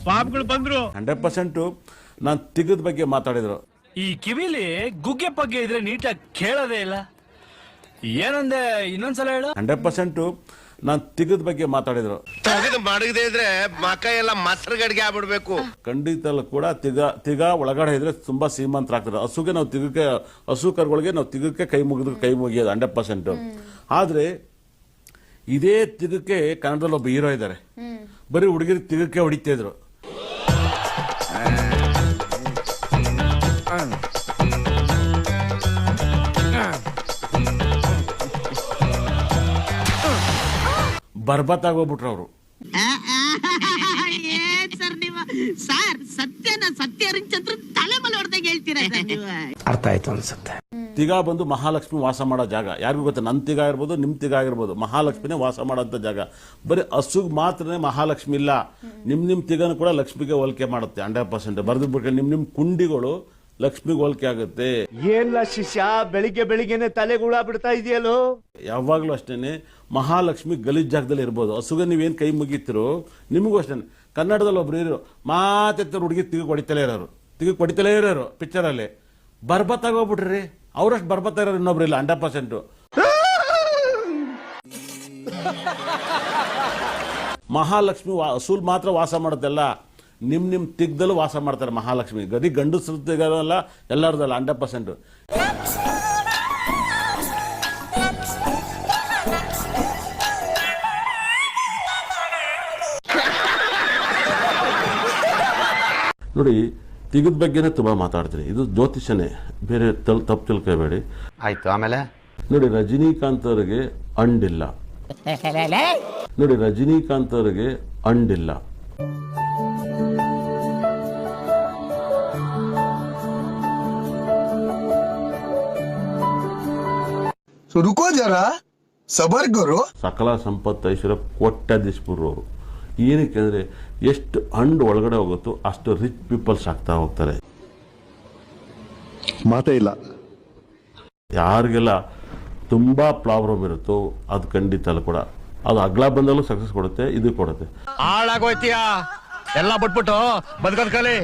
ಸ್ವಾಮಿಗಳು ಬಂದ್ರು 100% ನಾನು ತಿಗದ ಬಗ್ಗೆ ಮಾತಾಡಿದ್ರು. ಈ ಕಿವಿಲಿ ಗುಗ್ಗೆ ಪಗ್ಗೆ ಇದ್ರೆ ನೀಟಾಗಿ ಕೇಳೋದೇ ಇಲ್ಲ. ಏನಂದೆ ಇನ್ನೊಂದ್ಸಲ ಹೇಳು. 100% ನಾನು ತಿಗದ ಬಗ್ಗೆ ಮಾತಾಡಿದ್ರು. ಮಾಡಗದೆ ಇದ್ರೆ ಮಕ ಎಲ್ಲ ಮೊಸರು ಗಡಿಗೆ ಆಗ್ಬಿಡ್ಬೇಕು. ಖಂಡಿತ ಕೂಡ ತಿಗ ಒಳಗಡೆ ಇದ್ರೆ ತುಂಬಾ ಶ್ರೀಮಂತರಾಗ್ತಾರೆ. ಹಸುಗೆ ನಾವು ತಿಗಕ್ಕೆ, ಹಸು ಕರುಗಳಿಗೆ ನಾವು ತಿಗಕ್ಕೆ ಕೈ ಮುಗಿಯೋದು 100%. ಆದ್ರೆ ಇದೇ ತಿಗಕ್ಕೆ ಕನ್ನಡದಲ್ಲಿ ಒಬ್ಬ ಹೀರೋ ಇದ್ದಾರೆ, ಬರೀ ಹುಡುಗಿರು ತಿಗಕ್ಕೆ ಹೊಡಿತಿದ್ರು. ಬರ್ಬತ್ತಾಗೋಗ್ಬಿಟ್ರು ಅವರು. ಸರ್ ಸತ್ಯನ ಸತ್ಯ ರಿಂಚಂದ್ರ ತಲೆ ಮೇಲೆ ಹೊಡೆದಾಗ ಹೇಳ್ತೀರಾ ನೀವು. ಅರ್ಥ ಆಯ್ತು ಅನ್ಸುತ್ತೆ. ತಿಗ ಬಂದು ಮಹಾಲಕ್ಷ್ಮಿ ವಾಸ ಮಾಡೋ ಜಾಗ. ಯಾರಿಗೂ ಗೊತ್ತ, ನನ್ನ ತಿಗ ಇರ್ಬೋದು, ನಿಮ್ಮ ತಿಗ ಆಗಿರ್ಬೋದು, ಮಹಾಲಕ್ಷ್ಮಿನೇ ವಾಸ ಮಾಡೋಂಥ ಜಾಗ. ಬರೀ ಹಸುಗ್ ಮಾತ್ರನೇ ಮಹಾಲಕ್ಷ್ಮಿ ಇಲ್ಲ, ನಿಮ್ಮ ತಿಗನು ಕೂಡ ಲಕ್ಷ್ಮಿಗೆ ಹೋಲಿಕೆ ಮಾಡುತ್ತೆ. 100% ಬರೆದು ಬಿಟ್ರೆ ನಿಮ್ಮ ಕುಂಡಿಗಳು ಲಕ್ಷ್ಮಿಗೆ ಹೋಲಿಕೆ ಆಗುತ್ತೆ. ಏನ್ಲ ಶಿಷ್ಯ ಬೆಳಿಗ್ಗೆನೆ ತಲೆಗುಳ ಬಿಡ್ತಾ ಇದೆಯಲ್ಲೋ. ಯಾವಾಗ್ಲೂ ಅಷ್ಟೇನೆ ಮಹಾಲಕ್ಷ್ಮಿ ಗಲೀಜ್ ಜಾಗದಲ್ಲಿ ಇರ್ಬೋದು. ಹಸುಗೆ ನೀವೇನ್ ಕೈ ಮುಗಿತಿರೋ ನಿಮಗೂ ಅಷ್ಟೇ. ಕನ್ನಡದಲ್ಲಿ ಒಬ್ರು ಇರೋ ಮಾತೆತ್ತ ಹುಡುಗಿ ತಿಗಕ್ ಹೊಡಿತಲೇ ಇರೋರು ಪಿಕ್ಚರ್ ಅಲ್ಲಿ ಬರ್ಬತ್ತಾಗೋಗ್ಬಿಟ್ರಿ. ಅವ್ರಷ್ಟು ಬರ್ಬತ್ತಾ ಇರೋರು ಇನ್ನೊಬ್ರು ಇಲ್ಲ. 100% ಮಹಾಲಕ್ಷ್ಮಿ ಹಸುಲ್ ಮಾತ್ರ ವಾಸ ಮಾಡುತ್ತಲ್ಲ, ನಿಮ್ ತಿಗ್ದಲ್ಲೂ ವಾಸ ಮಾಡ್ತಾರೆ ಮಹಾಲಕ್ಷ್ಮಿ. ಗದಿ ಗಂಡಸ್ರ ತಿಗಲ್ಲ, ಎಲ್ಲರದಲ್ಲ. 100% ನೋಡಿ, ತಿಗದ ಬಗ್ಗೆನೇ ತುಂಬಾ ಮಾತಾಡ್ತೀನಿ. ಇದು ಜ್ಯೋತಿಷನೇ, ಬೇರೆ ತಪ್ಪು ತಿಳ್ಕೋಬೇಡಿ. ಆಯ್ತು, ಆಮೇಲೆ ನೋಡಿ, ರಜನಿಕಾಂತ್ ಅವರಿಗೆ ಅಂಡಿಲ್ಲ. ನೋಡಿ, ರಜನಿಕಾಂತ್ ಅವರಿಗೆ ಅಂಡಿಲ್ಲ. रुको जरा सबर करो. ಸಕಲ ಸಂಪತ್ತು ಐಶ್ವರ್ಯ ಕೋಟ್ಯಾಧೀಶಪುರರು. ಏನಕ್ಕೆ ಅಂದ್ರೆ ಎಷ್ಟು ಹಂಡ್ ಒಳಗಡೆ ಹೋಗುತ್ತೋ ಅಷ್ಟು ರಿಚ್ ಪೀಪಲ್ಸ್ ಆಗ್ತಾ ಹೋಗ್ತಾರೆ. ಮಾತೇ ಇಲ್ಲ. ಯಾರಿಗೆಲ್ಲ ತುಂಬಾ ಪ್ರಾಬ್ಲಮ್ ಇರುತ್ತೋ ಅದು ಖಂಡಿತ ಅಲ್ಲ ಕೂಡ ಅದು ಅಗ್ಲ ಬಂದಲ್ಲೂ ಸಕ್ಸಸ್ ಕೊಡುತ್ತೆ, ಇದು ಕೊಡುತ್ತೆ. ಹಾಳಾಗೋಯ್ತೀಯಾ ಎಲ್ಲ ಬಿಟ್ಬಿಟ್ಟು ಬದುಕಲ್ ಕಲೆ